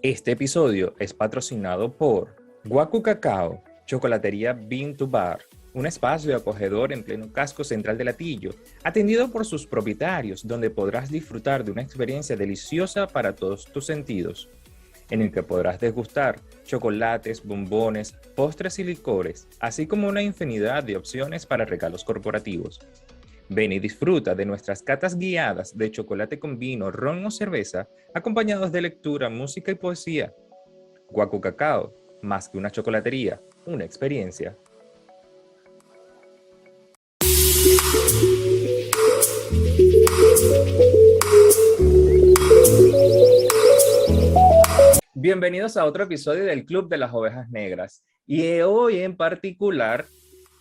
Este episodio es patrocinado por Guacu Cacao, Chocolatería Bean to Bar, un espacio acogedor en pleno casco central de Latillo, atendido por sus propietarios, donde podrás disfrutar de una experiencia deliciosa para todos tus sentidos, en el que podrás degustar chocolates, bombones, postres y licores, así como una infinidad de opciones para regalos corporativos. Ven y disfruta de nuestras catas guiadas de chocolate con vino, ron o cerveza, acompañados de lectura, música y poesía. Guacu Cacao, más que una chocolatería, una experiencia. Bienvenidos a otro episodio del Club de las Ovejas Negras. Y hoy en particular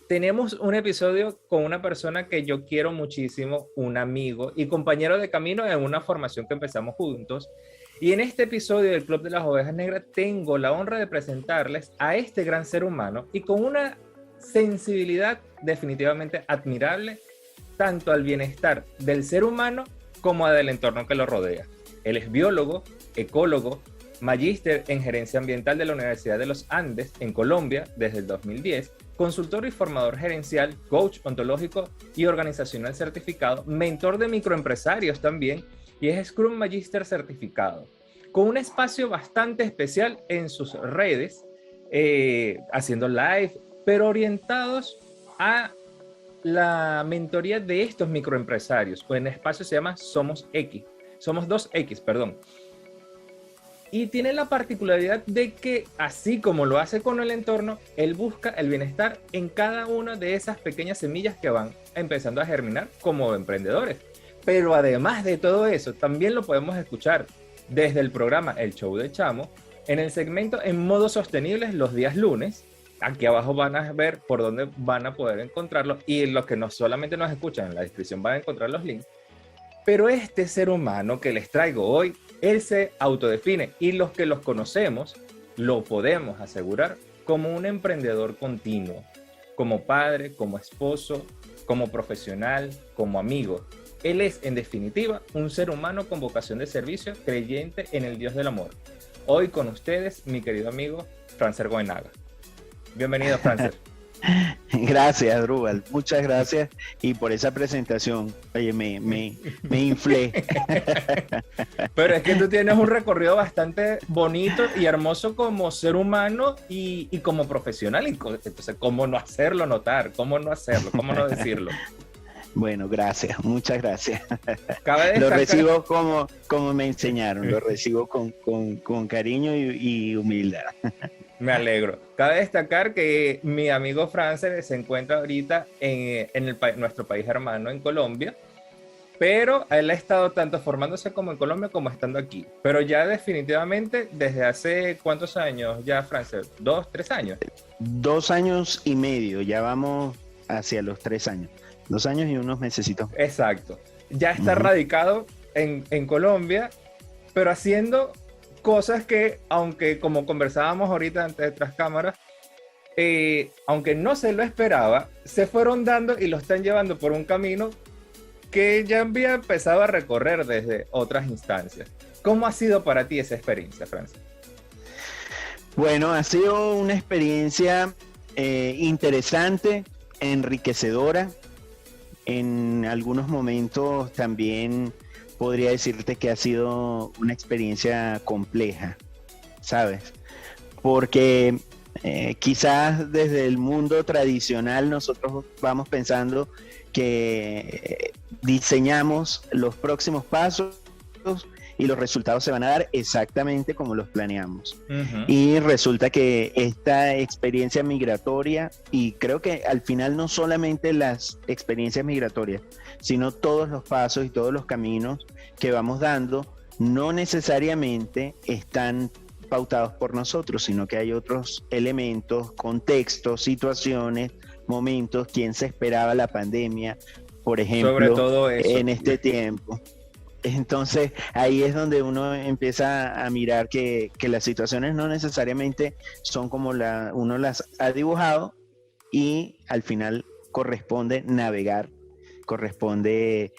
tenemos un episodio con una persona que yo quiero muchísimo, un amigo y compañero de camino en una formación que empezamos juntos. Y en este episodio del Club de las Ovejas Negras tengo la honra de presentarles a este gran ser humano y con una sensibilidad definitivamente admirable tanto al bienestar del ser humano como del entorno que lo rodea. Él es biólogo, ecólogo, magíster en gerencia ambiental de la Universidad de los Andes en Colombia desde el 2010, consultor y formador gerencial, coach ontológico y organizacional certificado, mentor de microempresarios también, y es Scrum Magister certificado, con un espacio bastante especial en sus redes, haciendo live, pero orientados a la mentoría de estos microempresarios. En el espacio se llama Somos 2X, perdón. Y tiene la particularidad de que, así como lo hace con el entorno, él busca el bienestar en cada una de esas pequeñas semillas que van empezando a germinar como emprendedores. Pero además de todo eso, también lo podemos escuchar desde el programa El Show de Chamo, en el segmento En Modo Sostenibles los días lunes. Aquí abajo van a ver por dónde van a poder encontrarlo, y los que no solamente nos escuchan, en la descripción van a encontrar los links. Pero este ser humano que les traigo hoy, él se autodefine, y los que los conocemos lo podemos asegurar como un emprendedor continuo, como padre, como esposo, como profesional, como amigo. Él es, en definitiva, un ser humano con vocación de servicio, creyente en el Dios del amor. Hoy con ustedes, mi querido amigo Francer Goenaga. Bienvenido, Francer. Gracias, Drubal. Muchas gracias y por esa presentación. Oye, me inflé. Pero es que tú tienes un recorrido bastante bonito y hermoso como ser humano y como profesional. Entonces, ¿cómo no hacerlo notar? ¿Cómo no hacerlo? ¿Cómo no decirlo? Bueno, gracias, muchas gracias. Lo recibo como me enseñaron, lo recibo con cariño y humildad. Me alegro. Cabe destacar que mi amigo Francer se encuentra ahorita en nuestro país hermano, en Colombia, pero él ha estado tanto formándose como en Colombia como estando aquí. Pero ya definitivamente, ¿desde hace cuántos años ya, Francer? ¿2, 3 años? 2 años y medio, ya vamos hacia los 3 años. 2 años y unos mesecitos. Exacto. Ya está radicado en Colombia, pero haciendo cosas que, aunque como conversábamos ahorita antes de tras cámaras, aunque no se lo esperaba, se fueron dando y lo están llevando por un camino que ya había empezado a recorrer desde otras instancias. ¿Cómo ha sido para ti esa experiencia, Francis? Bueno, ha sido una experiencia interesante, enriquecedora. En algunos momentos también podría decirte que ha sido una experiencia compleja, ¿sabes? Porque quizás desde el mundo tradicional nosotros vamos pensando que diseñamos los próximos pasos y los resultados se van a dar exactamente como los planeamos. Y resulta que esta experiencia migratoria, y creo que al final no solamente las experiencias migratorias, sino todos los pasos y todos los caminos que vamos dando, no necesariamente están pautados por nosotros, sino que hay otros elementos, contextos, situaciones, momentos, quién se esperaba la pandemia, por ejemplo, sobre todo eso, en este tiempo. Entonces ahí es donde uno empieza a mirar que las situaciones no necesariamente son como uno las ha dibujado, y al final corresponde navegar, corresponde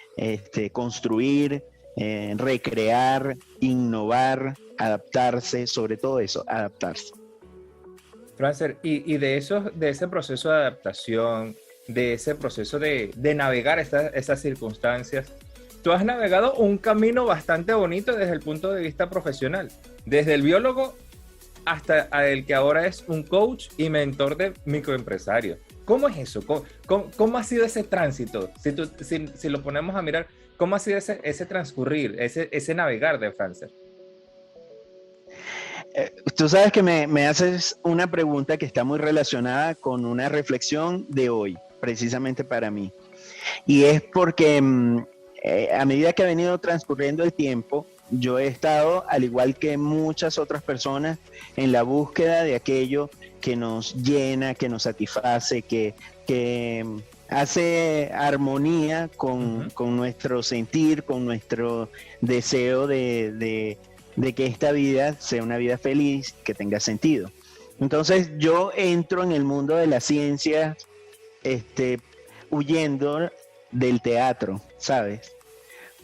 construir recrear, innovar, adaptarse, sobre todo eso, adaptarse. Francer, y de ese proceso de adaptación, de ese proceso de navegar esas circunstancias, tú has navegado un camino bastante bonito desde el punto de vista profesional, desde el biólogo hasta el que ahora es un coach y mentor de microempresarios. ¿Cómo es eso? ¿Cómo ha sido ese tránsito? Si lo ponemos a mirar, ¿cómo ha sido ese transcurrir, ese navegar de Francer? Tú sabes que me haces una pregunta que está muy relacionada con una reflexión de hoy, precisamente para mí. Y es porque a medida que ha venido transcurriendo el tiempo, yo he estado, al igual que muchas otras personas, en la búsqueda de aquello que nos llena, que nos satisface, que hace armonía con nuestro sentir, con nuestro deseo de que esta vida sea una vida feliz, que tenga sentido. Entonces yo entro en el mundo de la ciencia huyendo del teatro, ¿sabes?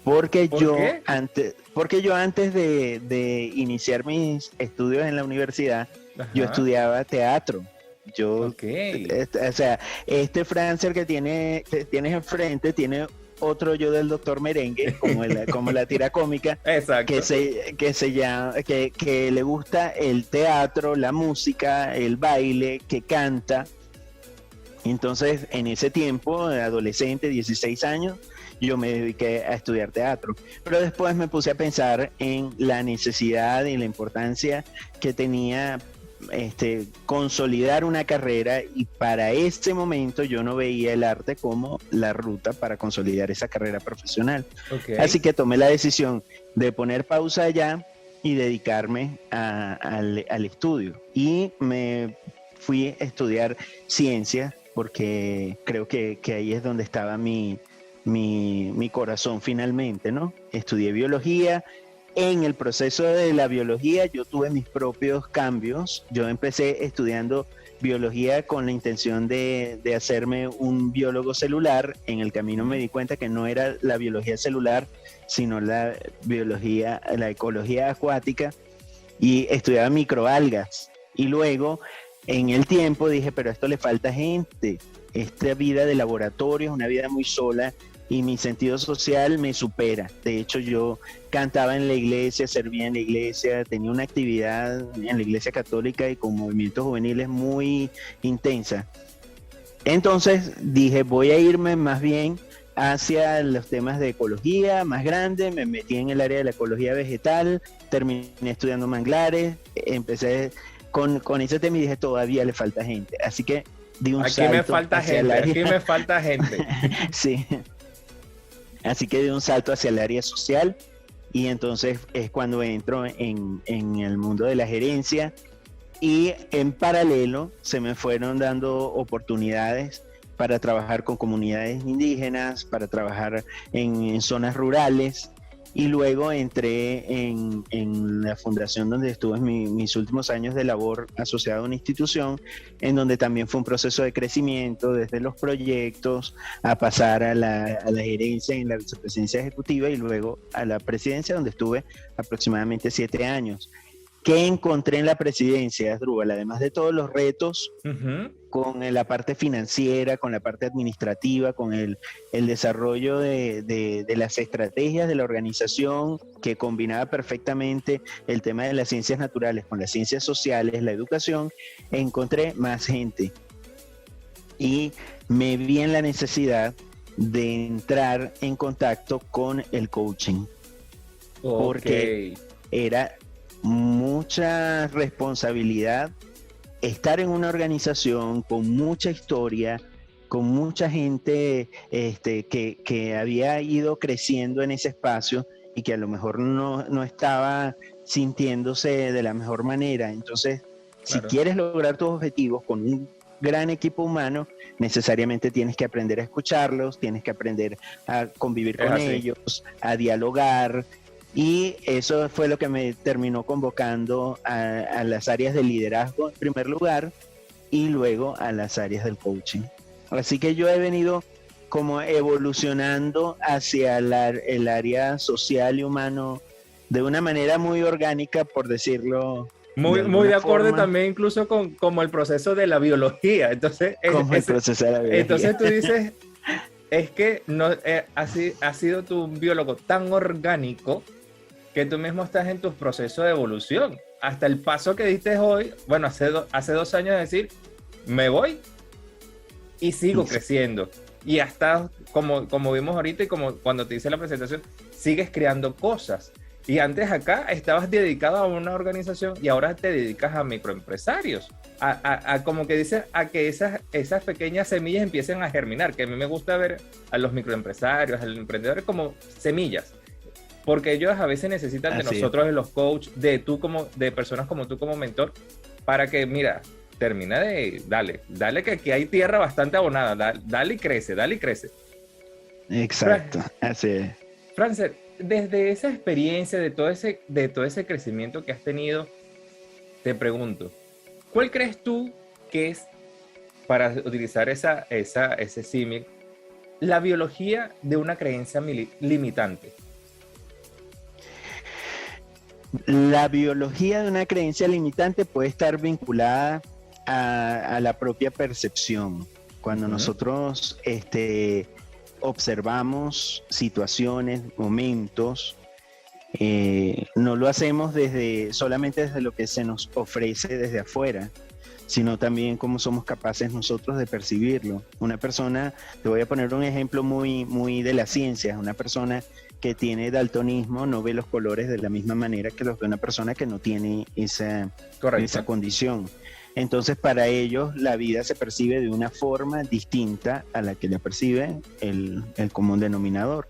Porque yo antes de iniciar mis estudios en la universidad, yo estudiaba teatro. O sea, Francer que tienes enfrente tiene otro yo del doctor Merengue, como la tira cómica. Exacto. que le gusta el teatro, la música, el baile, que canta. Entonces, en ese tiempo, adolescente, 16 años, yo me dediqué a estudiar teatro. Pero después me puse a pensar en la necesidad y la importancia que tenía consolidar una carrera, y para ese momento yo no veía el arte como la ruta para consolidar esa carrera profesional. Así que tomé la decisión de poner pausa allá y dedicarme al estudio, y me fui a estudiar ciencia porque creo que ahí es donde estaba mi corazón finalmente, ¿no? Estudié biología. En el proceso de la biología yo tuve mis propios cambios. Yo empecé estudiando biología con la intención de hacerme un biólogo celular. En el camino me di cuenta que no era la biología celular, sino la ecología acuática, y estudiaba microalgas. Y luego, en el tiempo, dije, pero a esto le falta gente. Esta vida de laboratorio es una vida muy sola, y mi sentido social me supera. De hecho, yo cantaba en la iglesia, servía en la iglesia, tenía una actividad en la iglesia católica y con movimientos juveniles muy intensa. Entonces dije, voy a irme más bien hacia los temas de ecología más grande. Me metí en el área de la ecología vegetal, terminé estudiando manglares, empecé con ese tema y dije, todavía le falta gente. Así que di un salto. Aquí me falta gente. Sí. Así que di un salto hacia el área social, y entonces es cuando entro en el mundo de la gerencia, y en paralelo se me fueron dando oportunidades para trabajar con comunidades indígenas, para trabajar en zonas rurales, y luego entré en la fundación donde estuve mis últimos años de labor asociado a una institución, en donde también fue un proceso de crecimiento desde los proyectos a pasar a la gerencia en la vicepresidencia ejecutiva, y luego a la presidencia, donde estuve aproximadamente 7 años. ¿Qué encontré en la presidencia, Asdrúbal? Además de todos los retos, con la parte financiera, con la parte administrativa, con el desarrollo de las estrategias de la organización, que combinaba perfectamente el tema de las ciencias naturales con las ciencias sociales, la educación, encontré más gente. Y me vi en la necesidad de entrar en contacto con el coaching. Porque era mucha responsabilidad estar en una organización con mucha historia, con mucha gente que había ido creciendo en ese espacio y que a lo mejor no estaba sintiéndose de la mejor manera. Entonces, si quieres lograr tus objetivos con un gran equipo humano, necesariamente tienes que aprender a escucharlos, tienes que aprender a convivir con ellos, a dialogar. Y eso fue lo que me terminó convocando a las áreas de liderazgo en primer lugar, y luego a las áreas del coaching. Así que yo he venido como evolucionando hacia el área social y humano de una manera muy orgánica, por decirlo Muy de acorde forma, también incluso con como el proceso de la biología. Entonces, como el proceso de la biología. entonces tú dices, es que no, has sido tú un biólogo tan orgánico que tú mismo estás en tus procesos de evolución. Hasta el paso que diste hoy, bueno, hace 2 años de decir, me voy y sigo creciendo. Y hasta, como vimos ahorita y como cuando te hice la presentación, sigues creando cosas. Y antes acá estabas dedicado a una organización y ahora te dedicas a microempresarios. Como que dices, a que esas pequeñas semillas empiecen a germinar. Que a mí me gusta ver a los microempresarios, a los emprendedores como semillas. Porque ellos a veces necesitan de nosotros, de los coaches, de personas como tú como mentor, para que, mira, termina dale que aquí hay tierra bastante abonada, dale y crece. Exacto, así es. Francer, desde esa experiencia, de todo ese crecimiento que has tenido, te pregunto, ¿cuál crees tú que es, para utilizar ese símil, la biología de una creencia limitante? La biología de una creencia limitante puede estar vinculada a la propia percepción. Cuando nosotros observamos situaciones, momentos, no lo hacemos solamente desde lo que se nos ofrece desde afuera, sino también cómo somos capaces nosotros de percibirlo. Una persona, te voy a poner un ejemplo muy, muy de la ciencia, una persona que tiene daltonismo no ve los colores de la misma manera que los de una persona que no tiene esa condición. Entonces, para ellos, la vida se percibe de una forma distinta a la que la percibe el común denominador.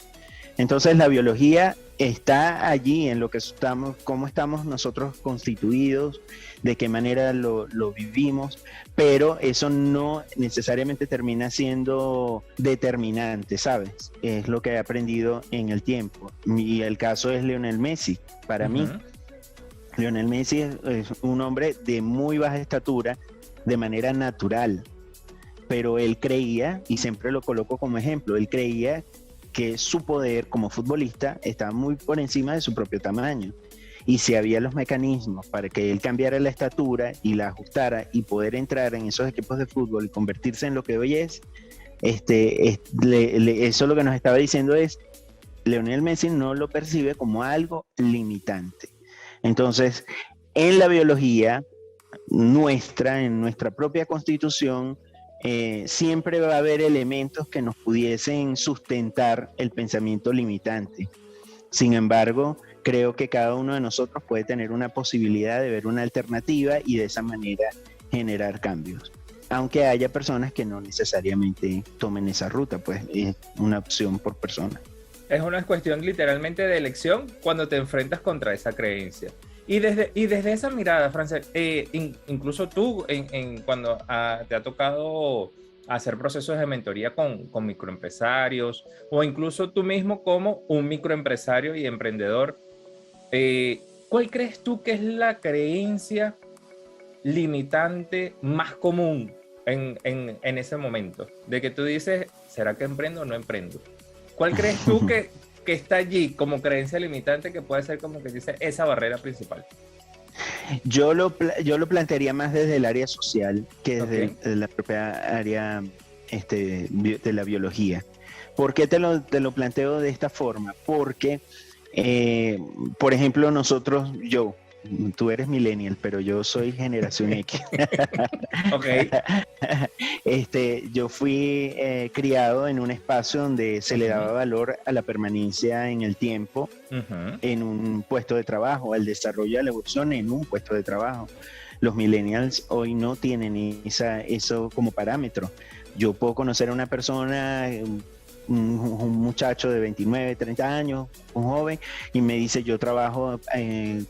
Entonces, la biología está allí en lo que estamos, cómo estamos nosotros constituidos, de qué manera lo vivimos, pero eso no necesariamente termina siendo determinante, ¿sabes? Es lo que he aprendido en el tiempo. Y el caso es Lionel Messi, para mí. Lionel Messi es un hombre de muy baja estatura, de manera natural, pero él creía, y siempre lo coloco como ejemplo, él creía que su poder como futbolista estaba muy por encima de su propio tamaño. Y si había los mecanismos para que él cambiara la estatura y la ajustara y poder entrar en esos equipos de fútbol y convertirse en lo que hoy es, eso lo que nos estaba diciendo es, Lionel Messi no lo percibe como algo limitante. Entonces, en la biología nuestra, en nuestra propia constitución, siempre va a haber elementos que nos pudiesen sustentar el pensamiento limitante. Sin embargo, creo que cada uno de nosotros puede tener una posibilidad de ver una alternativa y de esa manera generar cambios. Aunque haya personas que no necesariamente tomen esa ruta, pues es una opción por persona. Es una cuestión literalmente de elección cuando te enfrentas contra esa creencia. Y desde esa mirada, Frances, incluso tú, cuando te ha tocado hacer procesos de mentoría con microempresarios, o incluso tú mismo como un microempresario y emprendedor, ¿cuál crees tú que es la creencia limitante más común en ese momento? De que tú dices, ¿será que emprendo o no emprendo? ¿Cuál crees tú que está allí como creencia limitante que puede ser como que dice esa barrera principal? Yo lo plantearía más desde el área social que desde la propia área de la biología. ¿Por qué te lo planteo de esta forma? Porque, por ejemplo, tú eres millennial, pero yo soy generación X. Yo fui criado en un espacio donde se le daba valor a la permanencia en el tiempo, en un puesto de trabajo, al desarrollo de la evolución en un puesto de trabajo. Los millennials hoy no tienen eso como parámetro. Yo puedo conocer a una persona, un muchacho de 29, 30 años, un joven, y me dice, yo trabajo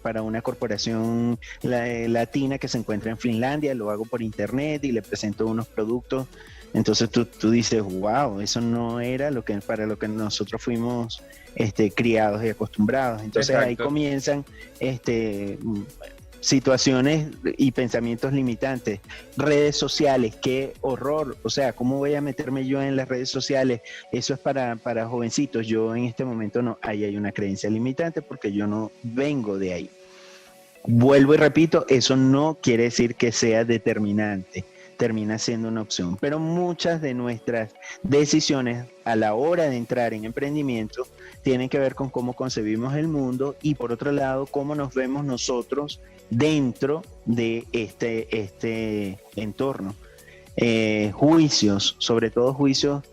para una corporación latina que se encuentra en Finlandia, lo hago por internet y le presento unos productos. Entonces tú dices, wow, eso no era para lo que nosotros fuimos criados y acostumbrados. Entonces ahí comienzan situaciones y pensamientos limitantes. Redes sociales, qué horror. O sea, ¿cómo voy a meterme yo en las redes sociales? Eso es para jovencitos. Yo en este momento no, ahí hay una creencia limitante porque yo no vengo de ahí. Vuelvo y repito, eso no quiere decir que sea determinante, termina siendo una opción, pero muchas de nuestras decisiones a la hora de entrar en emprendimiento tienen que ver con cómo concebimos el mundo y por otro lado, cómo nos vemos nosotros dentro de este entorno. Juicios, sobre todo juicios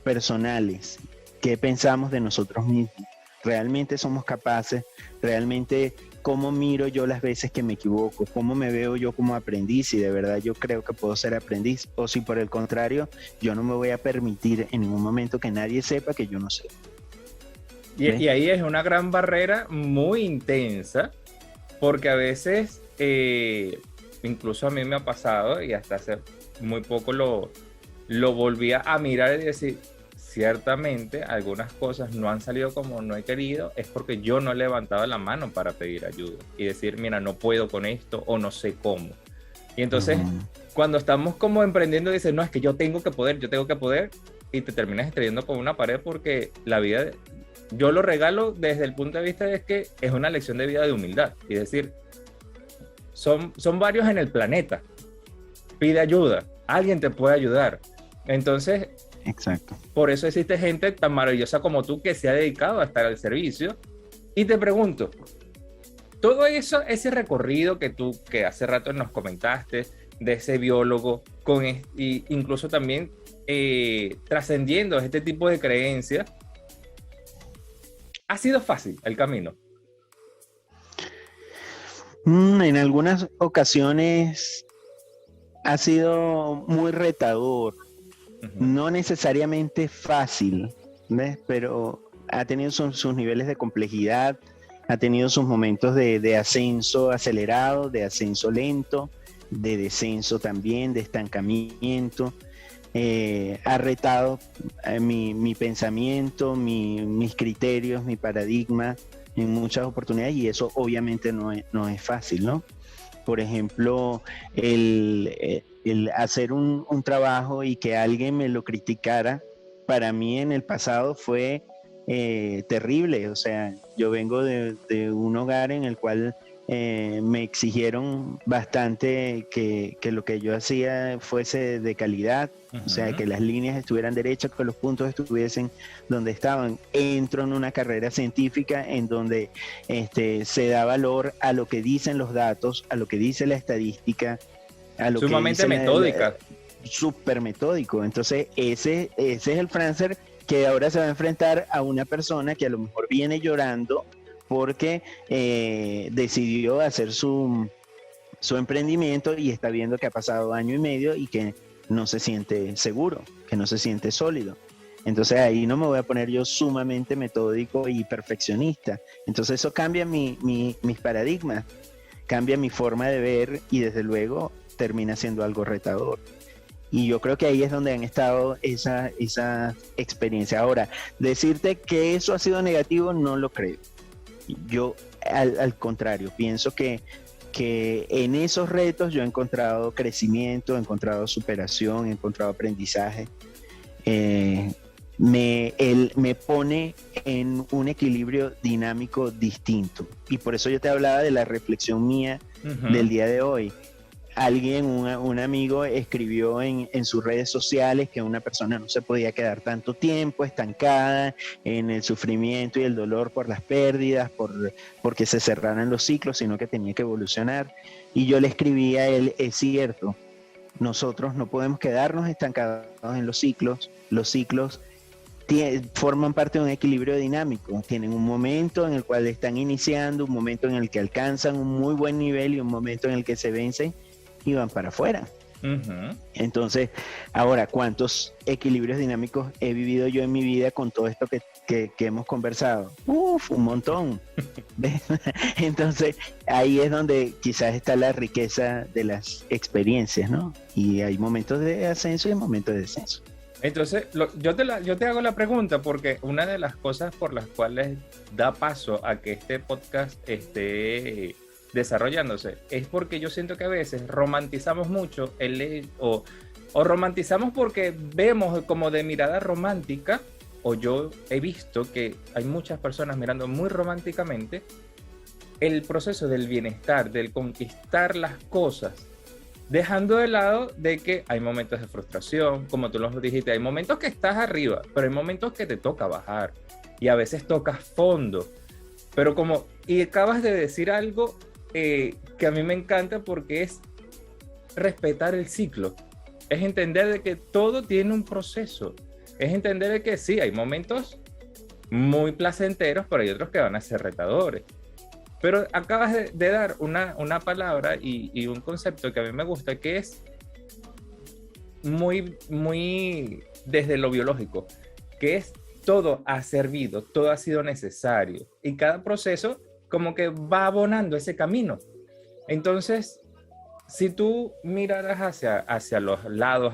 personales, ¿qué pensamos de nosotros mismos? ¿Realmente somos capaces? ¿Realmente cómo miro yo las veces que me equivoco? ¿Cómo me veo yo como aprendiz? Si de verdad yo creo que puedo ser aprendiz, o si por el contrario, yo no me voy a permitir en ningún momento que nadie sepa que yo no sé. Y ahí es una gran barrera muy intensa, porque a veces, incluso a mí me ha pasado, y hasta hace muy poco lo volví a mirar y decir, ciertamente algunas cosas no han salido como no he querido, es porque yo no he levantado la mano para pedir ayuda y decir, mira, no puedo con esto o no sé cómo. Y entonces, cuando estamos como emprendiendo, dices, no, es que yo tengo que poder, y te terminas estrellando con una pared porque la vida, yo lo regalo desde el punto de vista de que es una lección de vida de humildad. Y decir, son varios en el planeta, pide ayuda, alguien te puede ayudar. Entonces, exacto. Por eso existe gente tan maravillosa como tú que se ha dedicado a estar al servicio. Y te pregunto, todo eso, ese recorrido que hace rato nos comentaste, de ese biólogo, y incluso también trascendiendo este tipo de creencias, ¿ha sido fácil el camino? En algunas ocasiones ha sido muy retador. No necesariamente fácil, ¿ves? Pero ha tenido sus niveles de complejidad, ha tenido sus momentos de ascenso acelerado, de ascenso lento, de descenso también, de estancamiento. Ha retado mi pensamiento, mis criterios, mi paradigma en muchas oportunidades y eso obviamente no es fácil, ¿no? Por ejemplo, el hacer un trabajo y que alguien me lo criticara, para mí en el pasado fue terrible. O sea, yo vengo de un hogar en el cual me exigieron bastante que lo que yo hacía fuese de calidad, o sea, que las líneas estuvieran derechas, que los puntos estuviesen donde estaban. Entro en una carrera científica en donde se da valor a lo que dicen los datos, a lo que dice la estadística, a lo sumamente metódica. Súper metódico. Entonces, ese es el Francer que ahora se va a enfrentar a una persona que a lo mejor viene llorando porque decidió hacer su emprendimiento y está viendo que ha pasado año y medio y que no se siente seguro, que no se siente sólido. Entonces ahí no me voy a poner yo sumamente metódico y perfeccionista. Entonces eso cambia mis paradigmas, cambia mi forma de ver y desde luego termina siendo algo retador. Y yo creo que ahí es donde han estado esa experiencia. Ahora, decirte que eso ha sido negativo, no lo creo. Yo, al contrario, pienso que en esos retos yo he encontrado crecimiento, he encontrado superación, he encontrado aprendizaje. Me pone en un equilibrio dinámico distinto. Y por eso yo te hablaba de la reflexión mía del día de hoy. Alguien, un amigo, escribió en sus redes sociales que una persona no se podía quedar tanto tiempo estancada en el sufrimiento y el dolor por las pérdidas, porque se cerraran los ciclos, sino que tenía que evolucionar. Y yo le escribí a él, es cierto, nosotros no podemos quedarnos estancados en los ciclos. Los ciclos forman parte de un equilibrio dinámico, tienen un momento en el cual están iniciando, un momento en el que alcanzan un muy buen nivel y un momento en el que se vencen y van para afuera. Entonces, ahora, ¿cuántos equilibrios dinámicos he vivido yo en mi vida con todo esto que hemos conversado? Un montón. Entonces, ahí es donde quizás está la riqueza de las experiencias, ¿no? Y hay momentos de ascenso y momentos de descenso. Entonces, yo te hago la pregunta porque una de las cosas por las cuales da paso a que este podcast esté desarrollándose, es porque yo siento que a veces romantizamos mucho o romantizamos porque vemos como de mirada romántica, o yo he visto que hay muchas personas mirando muy románticamente el proceso del bienestar, del conquistar las cosas, dejando de lado de que hay momentos de frustración, como tú lo dijiste, hay momentos que estás arriba, pero hay momentos que te toca bajar y a veces tocas fondo. Pero y acabas de decir algo que a mí me encanta porque es respetar el ciclo, es entender de que todo tiene un proceso, es entender de que sí, hay momentos muy placenteros, pero hay otros que van a ser retadores. Pero acabas de dar una palabra y un concepto que a mí me gusta, que es muy, muy desde lo biológico, que es todo ha servido, todo ha sido necesario. Y cada proceso como que va abonando ese camino. Entonces, si tú miraras hacia los lados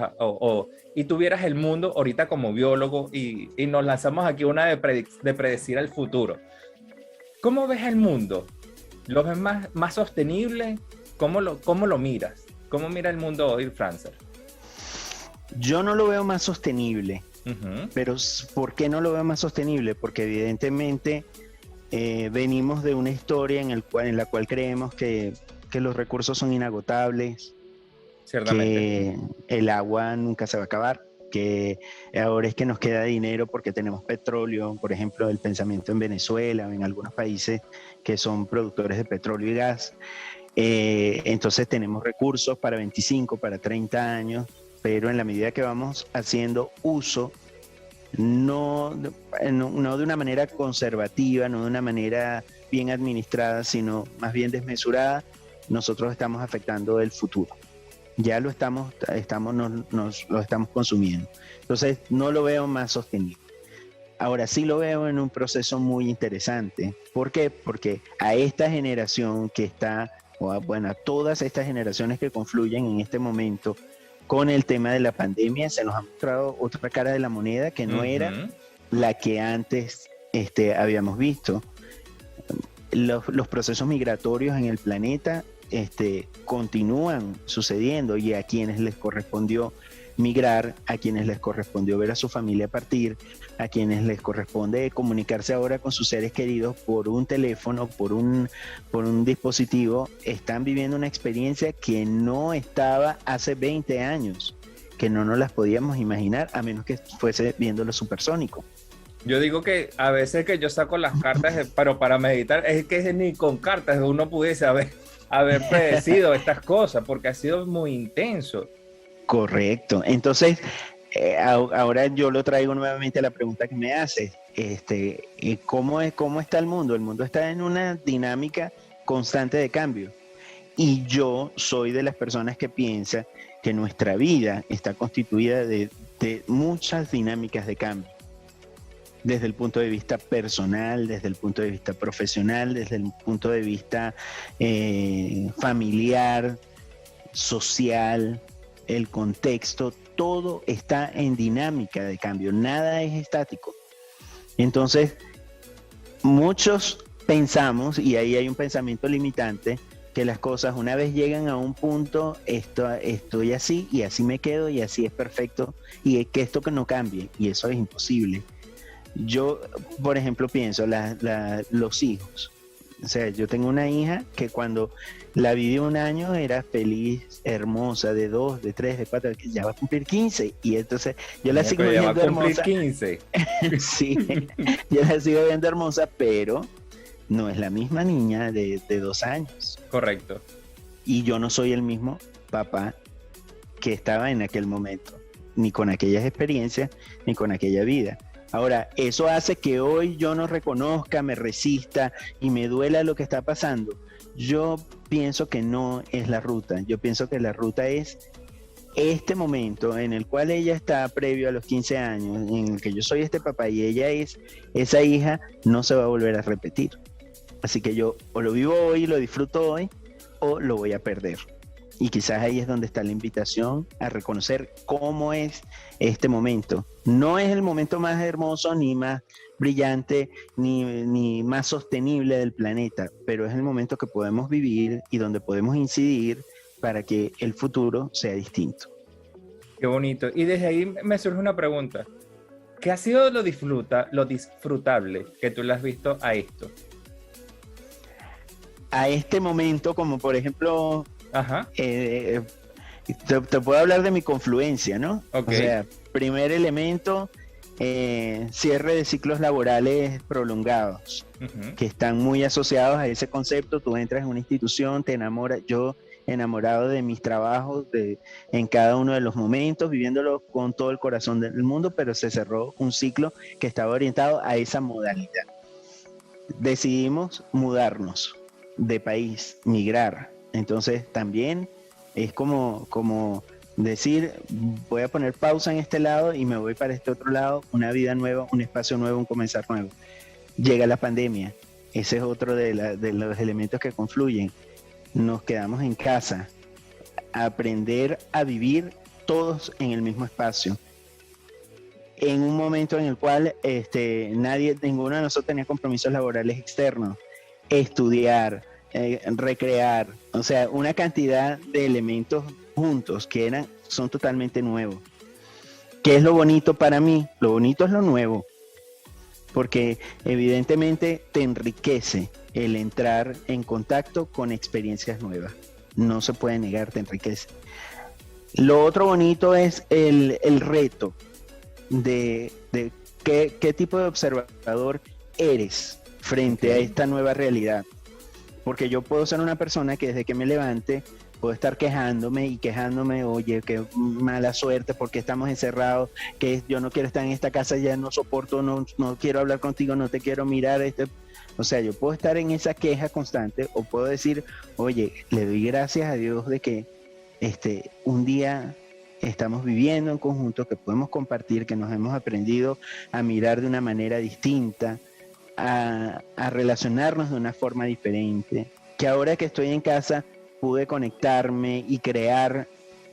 y tuvieras el mundo ahorita como biólogo y nos lanzamos aquí una de predecir el futuro, ¿cómo ves el mundo? ¿Lo ves más sostenible? ¿Cómo lo miras? ¿Cómo mira el mundo hoy, Francer? Yo no lo veo más sostenible, Pero ¿por qué no lo veo más sostenible? Porque evidentemente venimos de una historia en la cual creemos que los recursos son inagotables, que el agua nunca se va a acabar, que ahora es que nos queda dinero porque tenemos petróleo, por ejemplo, el pensamiento en Venezuela o en algunos países que son productores de petróleo y gas. Entonces tenemos recursos para 25, para 30 años, pero en la medida que vamos haciendo uso, no de una manera conservativa, no de una manera bien administrada, sino más bien desmesurada, nosotros estamos afectando el futuro. Ya lo estamos consumiendo. Entonces no lo veo más sostenible. Ahora sí lo veo en un proceso muy interesante. ¿Por qué? Porque a esta generación que está, a todas estas generaciones que confluyen en este momento con el tema de la pandemia, se nos ha mostrado otra cara de la moneda que no era la que antes habíamos visto. Los procesos migratorios en el planeta continúan sucediendo, y a quienes les correspondió migrar, a quienes les correspondió ver a su familia partir, a quienes les corresponde comunicarse ahora con sus seres queridos por un teléfono, por un dispositivo, están viviendo una experiencia que no estaba hace 20 años, que no nos las podíamos imaginar, a menos que fuese viéndolo supersónico. Yo digo que a veces que yo saco las cartas, pero para meditar, es que ni con cartas uno pudiese haber predecido estas cosas, porque ha sido muy intenso. Correcto. Entonces, ahora yo lo traigo nuevamente a la pregunta que me haces. ¿Cómo está el mundo? El mundo está en una dinámica constante de cambio. Y yo soy de las personas que piensa que nuestra vida está constituida de muchas dinámicas de cambio. Desde el punto de vista personal, desde el punto de vista profesional, desde el punto de vista familiar, social, el contexto, todo está en dinámica de cambio, nada es estático. Entonces, muchos pensamos, y ahí hay un pensamiento limitante, que las cosas una vez llegan a un punto, estoy así y así me quedo y así es perfecto, y que esto que no cambie, y eso es imposible. Yo, por ejemplo, pienso los hijos. O sea, yo tengo una hija que cuando la vi de 1 año era feliz, hermosa, de 2, de 3, de 4, que ya va a cumplir 15. Y entonces yo la sigo viendo hermosa. 15. Sí, yo la sigo viendo hermosa, pero no es la misma niña de 2 años. Correcto. Y yo no soy el mismo papá que estaba en aquel momento, ni con aquellas experiencias, ni con aquella vida. Ahora, eso hace que hoy yo no reconozca, me resista y me duela lo que está pasando. Yo pienso que no es la ruta. Yo pienso que la ruta es este momento en el cual ella está previo a los 15 años, en el que yo soy este papá y ella es esa hija, no se va a volver a repetir. Así que yo o lo vivo hoy, lo disfruto hoy, o lo voy a perder. Y quizás ahí es donde está la invitación a reconocer cómo es este momento. No es el momento más hermoso, ni más brillante, ni más sostenible del planeta, pero es el momento que podemos vivir y donde podemos incidir para que el futuro sea distinto. Qué bonito. Y desde ahí me surge una pregunta. ¿Qué ha sido lo disfrutable que tú le has visto a esto? A este momento, como por ejemplo, Ajá. te puedo hablar de mi confluencia, ¿no? Ok. O sea, primer elemento, cierre de ciclos laborales prolongados, Uh-huh. que están muy asociados a ese concepto. Tú entras en una institución, te enamoras, yo enamorado de mis trabajos en cada uno de los momentos, viviéndolo con todo el corazón del mundo, pero se cerró un ciclo que estaba orientado a esa modalidad. Decidimos mudarnos de país, migrar. Entonces también es como decir, voy a poner pausa en este lado y me voy para este otro lado, una vida nueva, un espacio nuevo, un comenzar nuevo. Llega la pandemia, ese es otro de los elementos que confluyen. Nos quedamos en casa, aprender a vivir todos en el mismo espacio. En un momento en el cual ninguno de nosotros tenía compromisos laborales externos, estudiar, recrear, o sea, una cantidad de elementos juntos que son totalmente nuevos. ¿Qué es lo bonito para mí? Lo bonito es lo nuevo, porque evidentemente te enriquece el entrar en contacto con experiencias nuevas. No se puede negar, te enriquece. Lo otro bonito es el reto de qué tipo de observador eres frente a esta nueva realidad. Porque yo puedo ser una persona que desde que me levante puedo estar quejándome, oye, qué mala suerte porque estamos encerrados, que yo no quiero estar en esta casa, ya no soporto, no quiero hablar contigo, no te quiero mirar. O sea, yo puedo estar en esa queja constante o puedo decir, oye, le doy gracias a Dios de que un día estamos viviendo en conjunto, que podemos compartir, que nos hemos aprendido a mirar de una manera distinta, a relacionarnos de una forma diferente, que ahora que estoy en casa pude conectarme y crear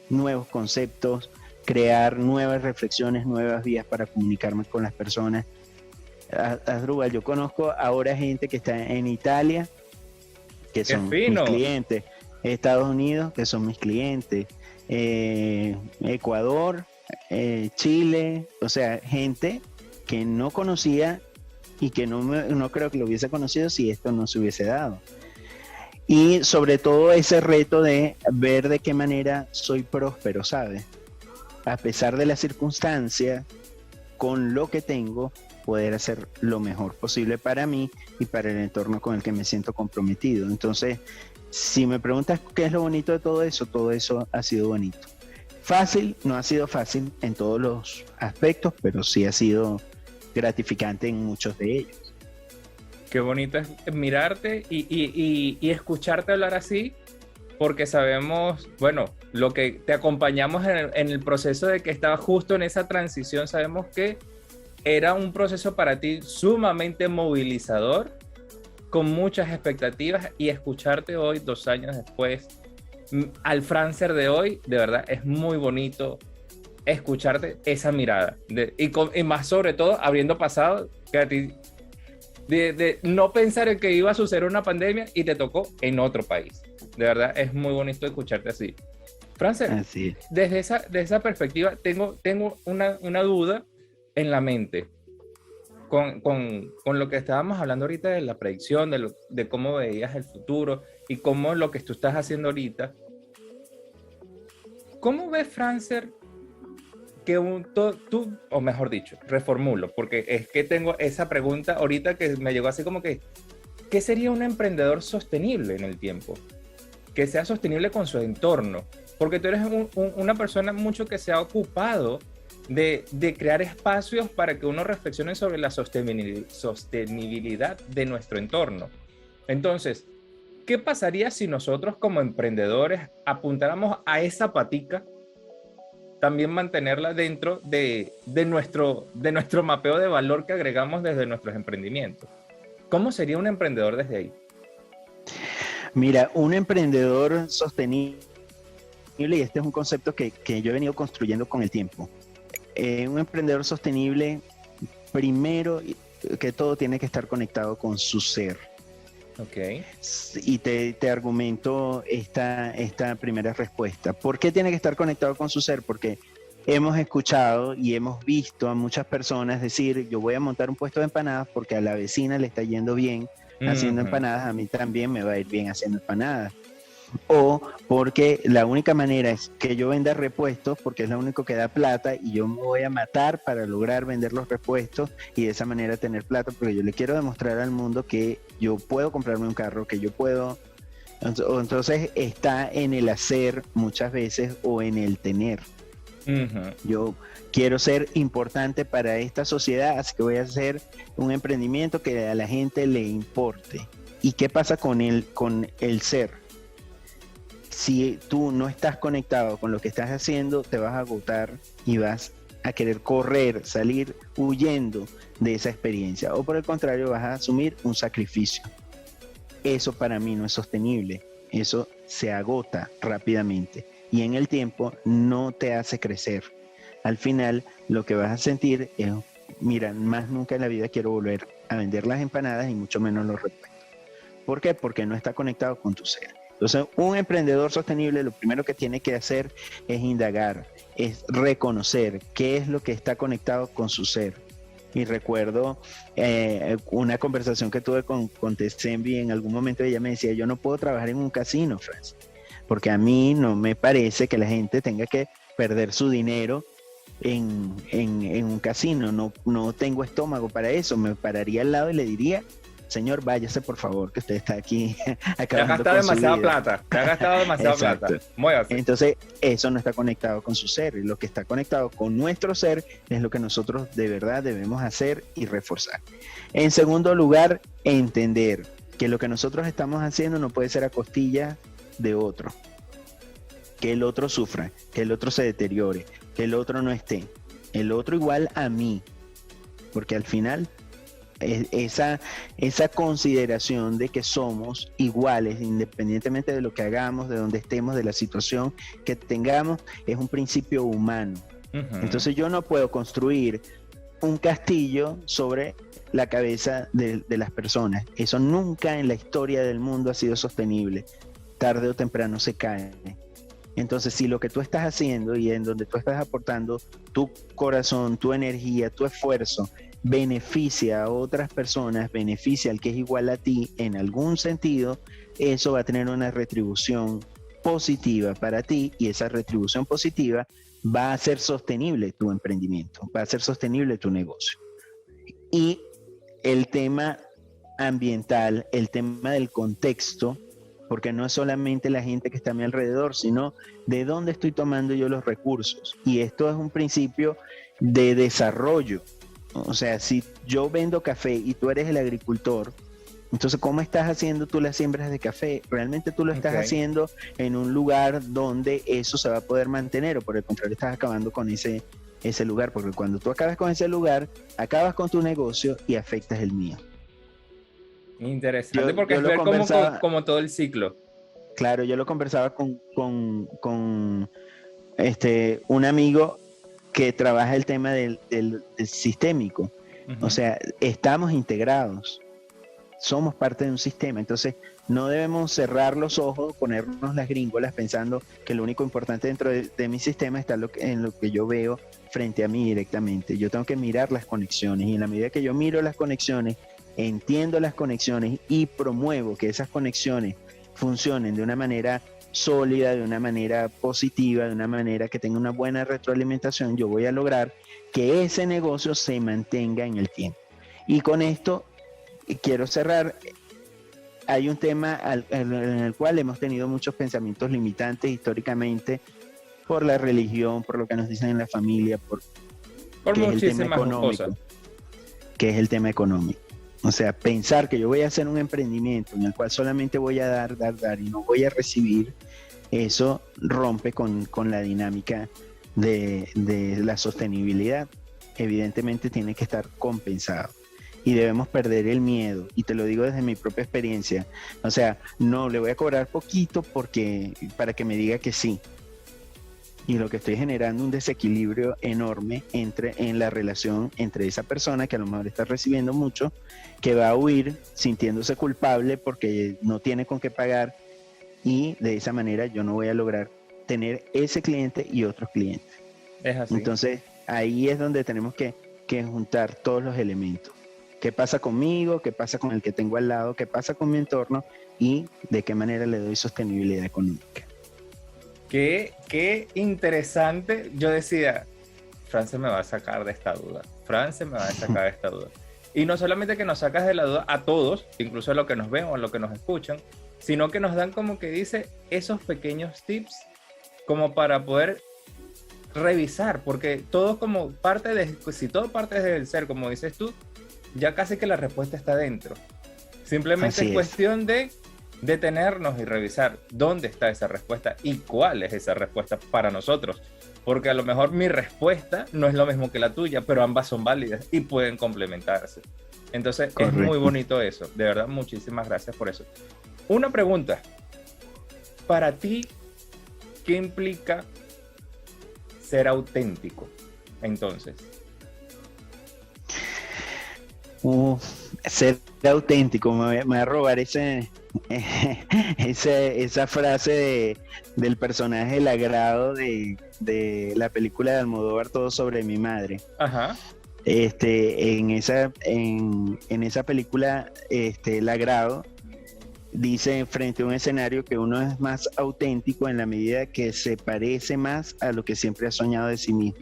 nuevos conceptos, crear nuevas reflexiones, nuevas vías para comunicarme con las personas. Asdrúbal, yo conozco ahora gente que está en Italia, que son mis clientes, Estados Unidos, que son mis clientes, Ecuador, Chile, o sea, gente que no conocía y que no creo que lo hubiese conocido si esto no se hubiese dado. Y sobre todo ese reto de ver de qué manera soy próspero, ¿sabes? A pesar de las circunstancias, con lo que tengo, poder hacer lo mejor posible para mí y para el entorno con el que me siento comprometido. Entonces, si me preguntas qué es lo bonito de todo eso ha sido bonito. Fácil, no ha sido fácil en todos los aspectos, pero sí ha sido gratificante en muchos de ellos. Qué bonito es mirarte y escucharte hablar así, porque sabemos, bueno, lo que te acompañamos en el proceso de que estabas justo en esa transición, sabemos que era un proceso para ti sumamente movilizador, con muchas expectativas, y escucharte hoy, 2 años después, al Francer de hoy, de verdad es muy bonito escucharte esa mirada, y más sobre todo habiendo pasado que a ti de no pensar en que iba a suceder una pandemia y te tocó en otro país. De verdad es muy bonito escucharte así. Francer, desde esa perspectiva tengo una duda en la mente con lo que estábamos hablando ahorita de la predicción, de cómo veías el futuro y cómo lo que tú estás haciendo ahorita. ¿Cómo ves, Francer, que tú, o mejor dicho, reformulo, porque es que tengo esa pregunta ahorita que me llegó así como que, ¿qué sería un emprendedor sostenible en el tiempo? Que sea sostenible con su entorno, porque tú eres una persona mucho que se ha ocupado de crear espacios para que uno reflexione sobre la sostenibilidad de nuestro entorno. Entonces, ¿qué pasaría si nosotros como emprendedores apuntáramos a esa patica, también mantenerla dentro de nuestro mapeo de valor que agregamos desde nuestros emprendimientos? ¿Cómo sería un emprendedor desde ahí? Mira, un emprendedor sostenible y este es un concepto que yo he venido construyendo con el tiempo. Un emprendedor sostenible, primero que todo, tiene que estar conectado con su ser. Ok. Y te argumento esta primera respuesta. ¿Por qué tiene que estar conectado con su ser? Porque hemos escuchado y hemos visto a muchas personas decir, yo voy a montar un puesto de empanadas porque a la vecina le está yendo bien haciendo empanadas, a mí también me va a ir bien haciendo empanadas. O porque la única manera es que yo venda repuestos porque es lo único que da plata y yo me voy a matar para lograr vender los repuestos y de esa manera tener plata, porque yo le quiero demostrar al mundo que yo puedo comprarme un carro, que yo puedo. Entonces está en el hacer muchas veces o en el tener. Yo quiero ser importante para esta sociedad, así que voy a hacer un emprendimiento que a la gente le importe. ¿Y qué pasa con el ser? Si tú no estás conectado con lo que estás haciendo, te vas a agotar y vas a querer correr, salir huyendo de esa experiencia. O por el contrario, vas a asumir un sacrificio. Eso para mí no es sostenible. Eso se agota rápidamente y en el tiempo no te hace crecer. Al final, lo que vas a sentir es, mira, más nunca en la vida quiero volver a vender las empanadas y mucho menos los repuestos. ¿Por qué? Porque no está conectado con tu ser. Entonces, un emprendedor sostenible lo primero que tiene que hacer es indagar, es reconocer qué es lo que está conectado con su ser. Y recuerdo una conversación que tuve con Tessembi, en algún momento ella me decía, yo no puedo trabajar en un casino, Francis, porque a mí no me parece que la gente tenga que perder su dinero en un casino, no tengo estómago para eso, me pararía al lado y le diría, señor, váyase por favor, que usted está aquí acabando con su vida. Te ha gastado demasiada plata. Muévase. Entonces, eso no está conectado con su ser. Y lo que está conectado con nuestro ser es lo que nosotros de verdad debemos hacer y reforzar. En segundo lugar, entender que lo que nosotros estamos haciendo no puede ser a costilla de otro. Que el otro sufra, que el otro se deteriore, que el otro no esté. El otro igual a mí. Porque al final esa consideración de que somos iguales independientemente de lo que hagamos, de donde estemos, de la situación que tengamos, es un principio humano. Entonces yo no puedo construir un castillo sobre la cabeza de las personas. Eso nunca en la historia del mundo ha sido sostenible. Tarde o temprano se cae. Entonces, si lo que tú estás haciendo y en donde tú estás aportando tu corazón, tu energía, tu esfuerzo, beneficia a otras personas, beneficia al que es igual a ti en algún sentido, eso va a tener una retribución positiva para ti y esa retribución positiva va a hacer sostenible tu emprendimiento, va a ser sostenible tu negocio. Y el tema ambiental, el tema del contexto, porque no es solamente la gente que está a mi alrededor, sino de dónde estoy tomando yo los recursos. Y esto es un principio de desarrollo. O sea, si yo vendo café y tú eres el agricultor, entonces, ¿cómo estás haciendo tú las siembras de café? ¿Realmente tú lo estás haciendo en un lugar donde eso se va a poder mantener? O por el contrario, estás acabando con ese lugar, porque cuando tú acabas con ese lugar, acabas con tu negocio y afectas el mío. Interesante, porque es ver como todo el ciclo. Claro, yo lo conversaba con un amigo que trabaja el tema del sistémico. O sea, estamos integrados, somos parte de un sistema, entonces no debemos cerrar los ojos, ponernos las gringolas pensando que lo único importante dentro de mi sistema está en lo que yo veo frente a mí directamente. Yo tengo que mirar las conexiones y en la medida que yo miro las conexiones, entiendo las conexiones y promuevo que esas conexiones funcionen de una manera sólida, de una manera positiva, de una manera que tenga una buena retroalimentación, yo voy a lograr que ese negocio se mantenga en el tiempo. Y con esto quiero cerrar. Hay un tema en el cual hemos tenido muchos pensamientos limitantes históricamente por la religión, por lo que nos dicen en la familia, por que es el tema económico, que es el tema económico. O sea, pensar que yo voy a hacer un emprendimiento en el cual solamente voy a dar y no voy a recibir, eso rompe con la dinámica de la sostenibilidad. Evidentemente tiene que estar compensado y debemos perder el miedo, y te lo digo desde mi propia experiencia. O sea, no le voy a cobrar poquito para que me diga que sí. y lo que estoy generando un desequilibrio enorme en la relación entre esa persona que a lo mejor está recibiendo mucho, que va a huir sintiéndose culpable porque no tiene con qué pagar, y de esa manera yo no voy a lograr tener ese cliente y otros clientes. Es así. Entonces ahí es donde tenemos que juntar todos los elementos. ¿Qué pasa conmigo? ¿Qué pasa con el que tengo al lado? ¿Qué pasa con mi entorno? Y de qué manera le doy sostenibilidad económica. Qué interesante. Yo decía, Fran se me va a sacar de esta duda. Fran se me va a sacar de esta duda. Y no solamente que nos sacas de la duda a todos, incluso a los que nos ven o a los que nos escuchan, sino que nos dan, como que dice, esos pequeños tips como para poder revisar, porque todo como parte de, si todo parte desde el ser, como dices tú, ya casi que la respuesta está dentro. Simplemente es cuestión de detenernos y revisar dónde está esa respuesta y cuál es esa respuesta para nosotros. Porque a lo mejor mi respuesta no es lo mismo que la tuya, pero ambas son válidas y pueden complementarse. Entonces, correcto, es muy bonito eso. De verdad, muchísimas gracias por eso. Una pregunta. Para ti, ¿qué implica ser auténtico? Entonces. Ser auténtico, me voy a robar esa frase del personaje del agrado de la película de Almodóvar, Todo sobre mi madre. Ajá. En esa película, el agrado dice frente a un escenario que uno es más auténtico en la medida que se parece más a lo que siempre ha soñado de sí mismo.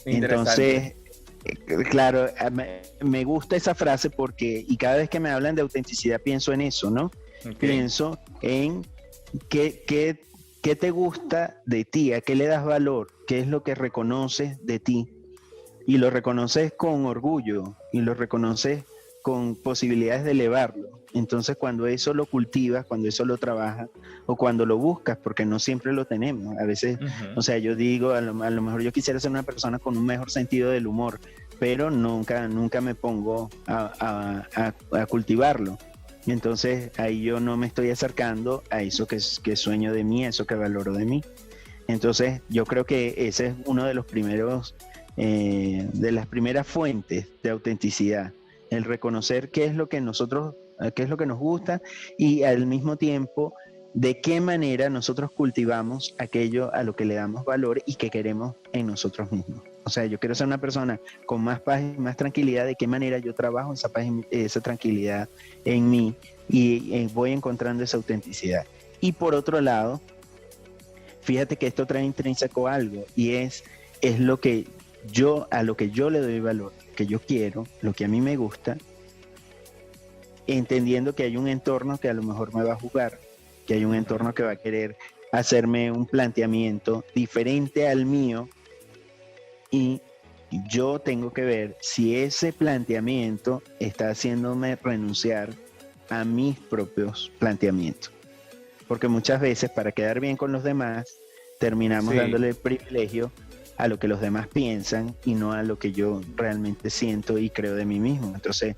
Entonces, claro, me gusta esa frase porque, y cada vez que me hablan de autenticidad pienso en eso, ¿no? Okay. Pienso en qué te gusta de ti, a qué le das valor, qué es lo que reconoces de ti, y lo reconoces con orgullo y lo reconoces con posibilidades de elevarlo. Entonces, cuando eso lo cultivas, cuando eso lo trabajas o cuando lo buscas, porque no siempre lo tenemos, a veces, o sea, yo digo, a lo mejor yo quisiera ser una persona con un mejor sentido del humor, pero nunca me pongo a cultivarlo. Entonces, ahí yo no me estoy acercando a eso que sueño de mí, a eso que valoro de mí. Entonces, yo creo que ese es uno de los primeros, de las primeras fuentes de autenticidad, el reconocer qué es lo que nos gusta y al mismo tiempo de qué manera nosotros cultivamos aquello a lo que le damos valor y que queremos en nosotros mismos. O sea, yo quiero ser una persona con más paz y más tranquilidad, de qué manera yo trabajo esa paz y esa tranquilidad en mí y voy encontrando esa autenticidad. Y por otro lado, fíjate que esto trae intrínseco algo, y es lo que a lo que yo le doy valor, que yo quiero, lo que a mí me gusta, entendiendo que hay un entorno que a lo mejor me va a juzgar, que hay un entorno que va a querer hacerme un planteamiento diferente al mío, y yo tengo que ver si ese planteamiento está haciéndome renunciar a mis propios planteamientos. Porque muchas veces, para quedar bien con los demás, terminamos dándole el privilegio a lo que los demás piensan y no a lo que yo realmente siento y creo de mí mismo. Entonces,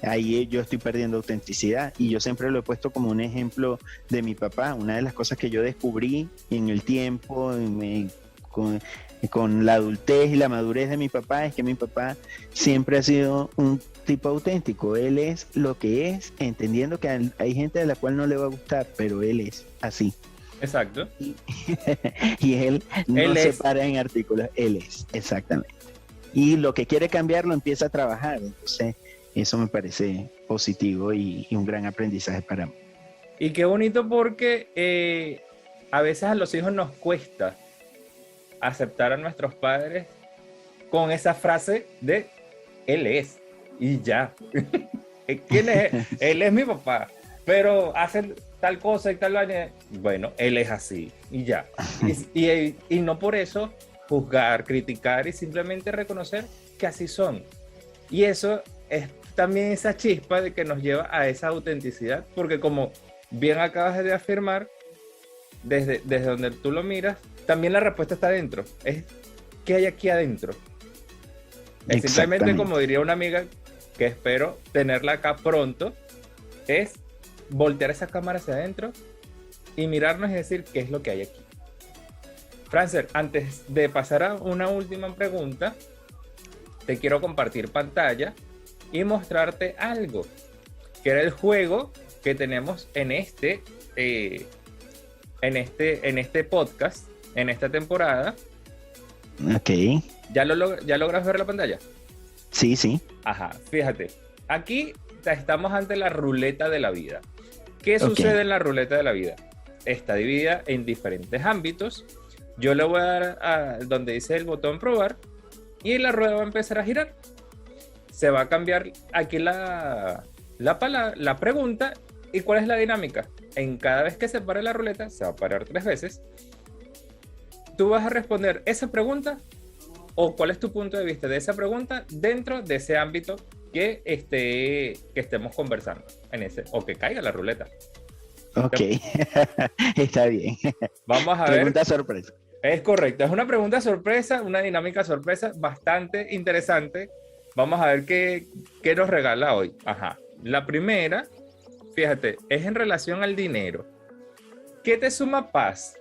ahí yo estoy perdiendo autenticidad, y yo siempre lo he puesto como un ejemplo de mi papá. Una de las cosas que yo descubrí en el tiempo, con la adultez y la madurez de mi papá, es que mi papá siempre ha sido un tipo auténtico. Él es lo que es, entendiendo que hay gente de la cual no le va a gustar, pero él es así. Exacto. Y él no se para en artículos, él es, exactamente. Y lo que quiere cambiar lo empieza a trabajar. Entonces, eso me parece positivo y un gran aprendizaje para mí. Y qué bonito, porque a veces a los hijos nos cuesta aceptar a nuestros padres con esa frase de él es y ya. ¿Quién es? Él es mi papá, pero hace tal cosa y tal año. Bueno, él es así y ya. Y no por eso juzgar, criticar, y simplemente reconocer que así son. Y eso es también esa chispa de que nos lleva a esa autenticidad, porque como bien acabas de afirmar, desde donde tú lo miras, también la respuesta está adentro. Es ¿qué hay aquí adentro? Es simplemente, como diría una amiga, que espero tenerla acá pronto, es voltear esa cámara hacia adentro y mirarnos y decir qué es lo que hay aquí. Francer, antes de pasar a una última pregunta, te quiero compartir pantalla y mostrarte algo, que era el juego que tenemos en este podcast, en esta temporada. Ok. ¿Ya logras ver la pantalla? Sí, sí. Ajá, fíjate. Aquí estamos ante la ruleta de la vida. ¿Qué Ok. sucede en la ruleta de la vida? Está dividida en diferentes ámbitos. Yo le voy a dar a donde dice el botón probar y la rueda va a empezar a girar. Se va a cambiar aquí la pregunta. ¿Y cuál es la dinámica? En cada vez que se pare la ruleta, se va a parar 3 veces. Tú vas a responder esa pregunta o cuál es tu punto de vista de esa pregunta dentro de ese ámbito que estemos conversando en ese, o que caiga la ruleta. Ok. Está bien. Vamos a Pregunta ver. sorpresa. Es correcto, es una pregunta sorpresa, una dinámica sorpresa bastante interesante. Vamos a ver qué nos regala hoy. Ajá. La primera, fíjate, es en relación al dinero. ¿Qué te suma paz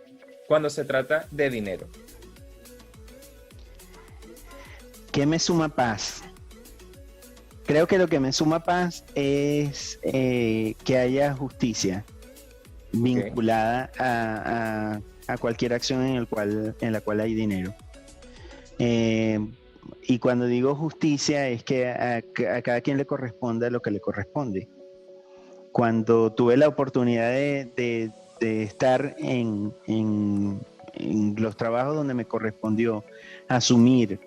cuando se trata de dinero? ¿Qué me suma paz? Creo que lo que me suma paz es que haya justicia vinculada a cualquier acción en la cual hay dinero. Y cuando digo justicia es que a cada quien le corresponde lo que le corresponde. Cuando tuve la oportunidad de estar en los trabajos donde me correspondió asumir,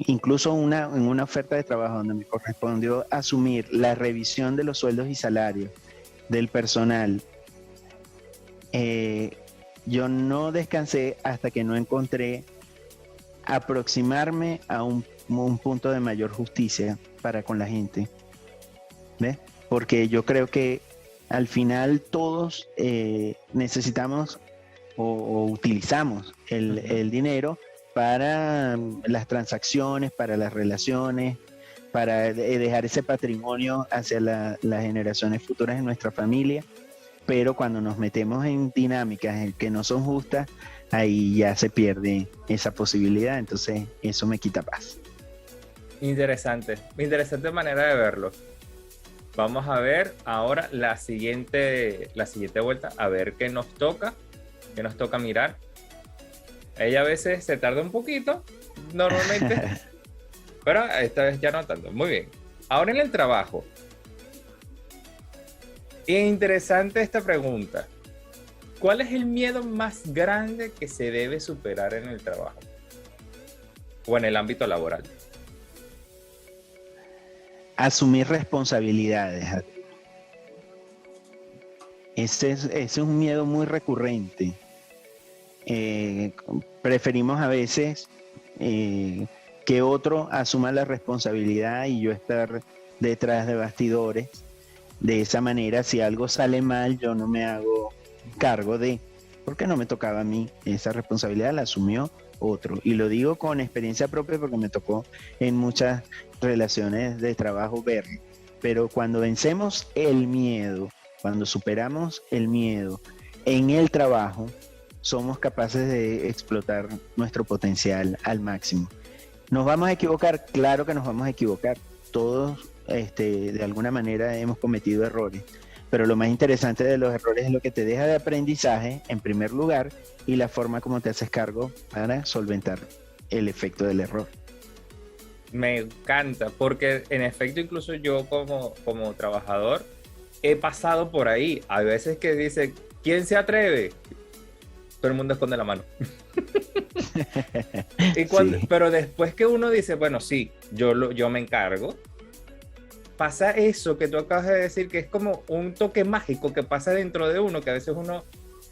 incluso en una oferta de trabajo donde me correspondió asumir la revisión de los sueldos y salarios del personal, yo no descansé hasta que no encontré aproximarme a un punto de mayor justicia para con la gente. ¿Ves? Porque yo creo que al final todos necesitamos o utilizamos el dinero para las transacciones, para las relaciones, para dejar ese patrimonio hacia las generaciones futuras de nuestra familia. Pero cuando nos metemos en dinámicas que no son justas, ahí ya se pierde esa posibilidad. Entonces eso me quita paz. Interesante manera de verlo. Vamos a ver ahora la siguiente vuelta, a ver qué nos toca mirar. Ella a veces se tarda un poquito, normalmente, pero esta vez ya no tanto. Muy bien. Ahora en el trabajo. Interesante esta pregunta. ¿Cuál es el miedo más grande que se debe superar en el trabajo o en el ámbito laboral? Asumir responsabilidades. Ese es un miedo muy recurrente. Preferimos a veces que otro asuma la responsabilidad y yo estar detrás de bastidores. De esa manera, si algo sale mal, yo no me hago cargo porque no me tocaba a mí. Esa responsabilidad la asumió otro. Y lo digo con experiencia propia porque me tocó en muchas relaciones de trabajo verlo. Pero cuando vencemos el miedo, cuando superamos el miedo en el trabajo, somos capaces de explotar nuestro potencial al máximo. ¿Nos vamos a equivocar? Claro que nos vamos a equivocar. Todos de alguna manera hemos cometido errores, pero lo más interesante de los errores es lo que te deja de aprendizaje en primer lugar y la forma como te haces cargo para solventar el efecto del error. Me encanta, porque en efecto incluso yo como trabajador he pasado por ahí. A veces que dice, ¿quién se atreve? Todo el mundo esconde la mano. Sí. Pero después que uno dice, bueno, sí, yo me encargo, pasa eso que tú acabas de decir, que es como un toque mágico que pasa dentro de uno, que a veces uno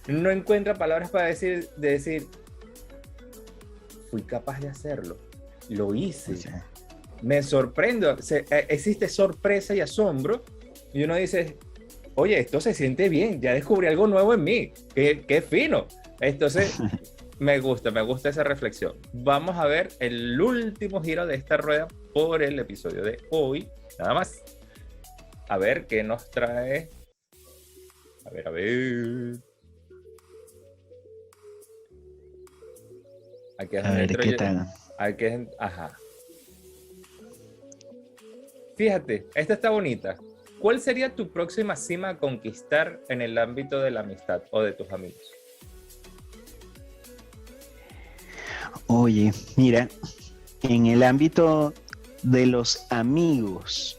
no encuentra palabras para decir, fui capaz de hacerlo, lo hice, sí. Me sorprendo, existe sorpresa y asombro, y uno dice, oye, esto se siente bien, ya descubrí algo nuevo en mí, qué fino. Entonces, me gusta esa reflexión. Vamos a ver el último giro de esta rueda por el episodio de hoy. Nada más. A ver qué nos trae. A ver. Aquí es A donde ver entro qué yo. tal. Ajá. Fíjate, esta está bonita. ¿Cuál sería tu próxima cima a conquistar en el ámbito de la amistad o de tus amigos? Oye, mira, en el ámbito de los amigos,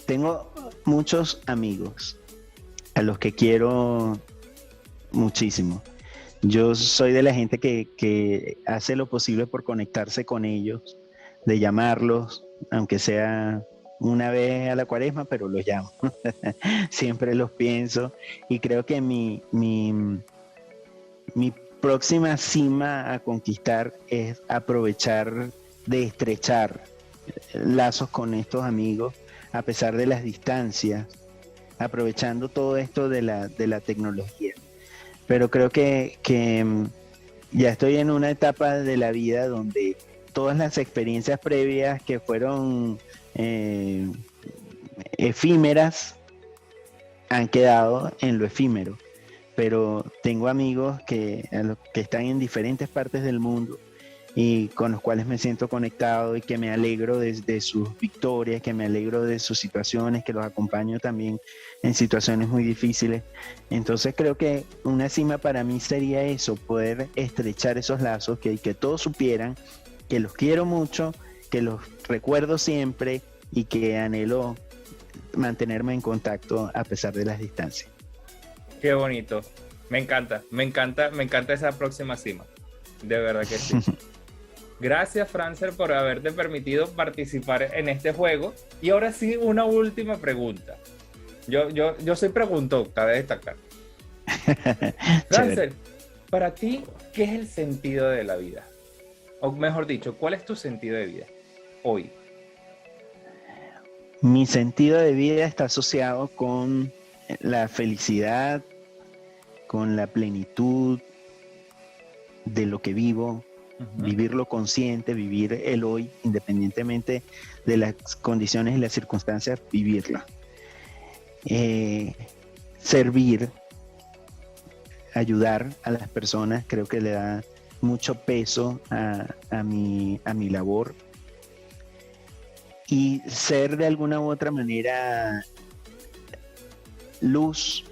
tengo muchos amigos a los que quiero muchísimo. Yo soy de la gente que hace lo posible por conectarse con ellos, de llamarlos, aunque sea una vez a la cuaresma, pero los llamo. Siempre los pienso y creo que mi próxima cima a conquistar es aprovechar de estrechar lazos con estos amigos a pesar de las distancias, aprovechando todo esto de la tecnología. Pero creo que ya estoy en una etapa de la vida donde todas las experiencias previas que fueron efímeras han quedado en lo efímero. Pero tengo amigos que están en diferentes partes del mundo y con los cuales me siento conectado y que me alegro de sus victorias, que me alegro de sus situaciones, que los acompaño también en situaciones muy difíciles. Entonces creo que una cima para mí sería eso, poder estrechar esos lazos, que todos supieran que los quiero mucho, que los recuerdo siempre y que anhelo mantenerme en contacto a pesar de las distancias. Qué bonito. Me encanta, me encanta, me encanta esa próxima cima. De verdad que sí. Gracias, Francer, por haberte permitido participar en este juego. Y ahora sí, una última pregunta. Yo soy preguntón, cabe destacar. Francer, para ti, ¿qué es el sentido de la vida? O mejor dicho, ¿cuál es tu sentido de vida hoy? Mi sentido de vida está asociado con la felicidad, con la plenitud de lo que vivo, vivirlo consciente, vivir el hoy, independientemente de las condiciones y las circunstancias, vivirla. Servir, ayudar a las personas, creo que le da mucho peso a mi labor. Y ser de alguna u otra manera luz,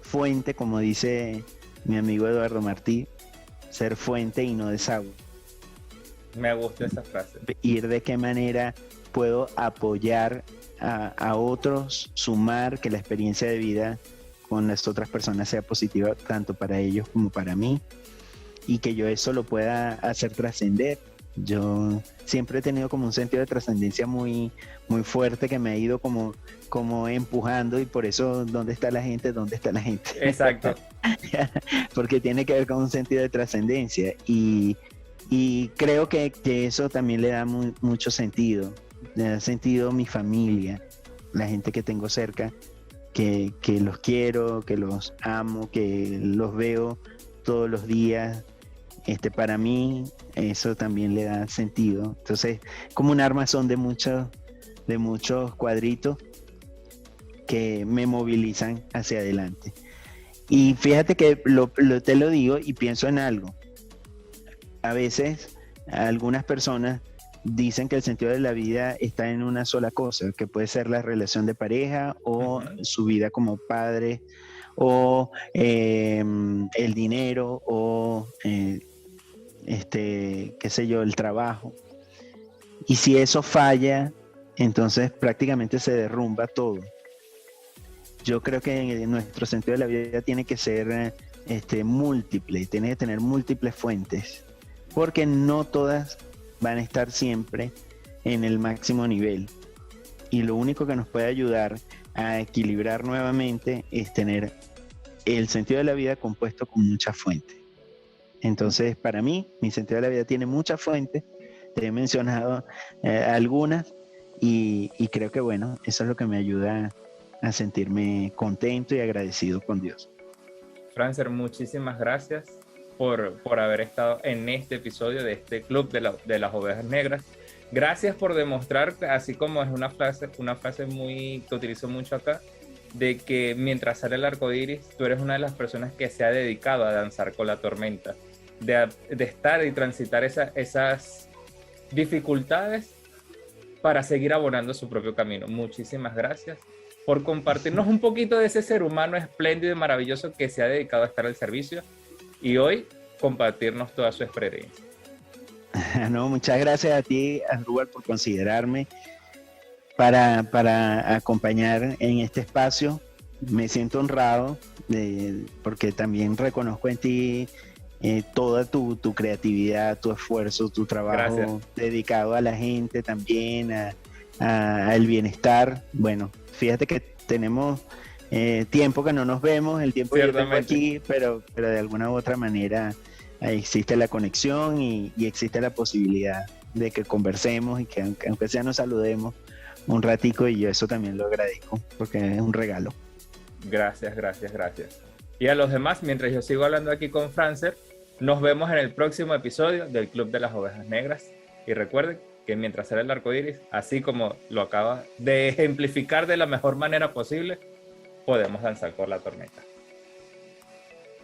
fuente, como dice mi amigo Eduardo Martí, ser fuente y no desagüe. Me gusta esa frase. Ir de qué manera puedo apoyar a otros, sumar que la experiencia de vida con las otras personas sea positiva tanto para ellos como para mí y que yo eso lo pueda hacer trascender. Yo siempre he tenido como un sentido de trascendencia muy, muy fuerte que me ha ido como empujando y por eso ¿dónde está la gente? ¿Dónde está la gente? Exacto. Porque tiene que ver con un sentido de trascendencia y creo que eso también le da mucho sentido. Le da sentido mi familia, la gente que tengo cerca, que los quiero, que los amo, que los veo todos los días. Para mí eso también le da sentido. Entonces, como un armazón de muchos cuadritos que me movilizan hacia adelante. Y fíjate que te lo digo y pienso en algo. A veces algunas personas dicen que el sentido de la vida está en una sola cosa, que puede ser la relación de pareja o su vida como padre o el dinero o qué sé yo, el trabajo. Y si eso falla, entonces prácticamente se derrumba todo. Yo creo que nuestro sentido de la vida tiene que ser múltiple, tiene que tener múltiples fuentes, porque no todas van a estar siempre en el máximo nivel. Y lo único que nos puede ayudar a equilibrar nuevamente es tener el sentido de la vida compuesto con muchas fuentes. Entonces, para mí, mi sentido de la vida tiene muchas fuentes, te he mencionado algunas, y creo que, bueno, eso es lo que me ayuda a sentirme contento y agradecido con Dios. Francer, muchísimas gracias por haber estado en este episodio de este Club de las Ovejas Negras. Gracias por demostrar, así como es una frase muy que utilizo mucho acá, de que mientras sale el arco iris, tú eres una de las personas que se ha dedicado a danzar con la tormenta, de estar y transitar esas dificultades para seguir abonando su propio camino. Muchísimas gracias por compartirnos un poquito de ese ser humano espléndido y maravilloso que se ha dedicado a estar al servicio y hoy compartirnos toda su experiencia. No, muchas gracias a ti, Asdrúbal, por considerarme para acompañar en este espacio. Me siento honrado porque también reconozco en ti toda tu creatividad, tu esfuerzo, tu trabajo. Gracias. Dedicado a la gente también, al bienestar. Bueno, fíjate que tenemos tiempo que no nos vemos, el tiempo que yo tengo aquí, pero de alguna u otra manera existe la conexión y existe la posibilidad de que conversemos y que aunque sea nos saludemos un ratico, y yo eso también lo agradezco porque es un regalo. Gracias. Y a los demás, mientras yo sigo hablando aquí con Francer, nos vemos en el próximo episodio del Club de las Ovejas Negras. Y recuerden que mientras sale el arco iris, así como lo acaba de ejemplificar de la mejor manera posible, podemos danzar por la tormenta.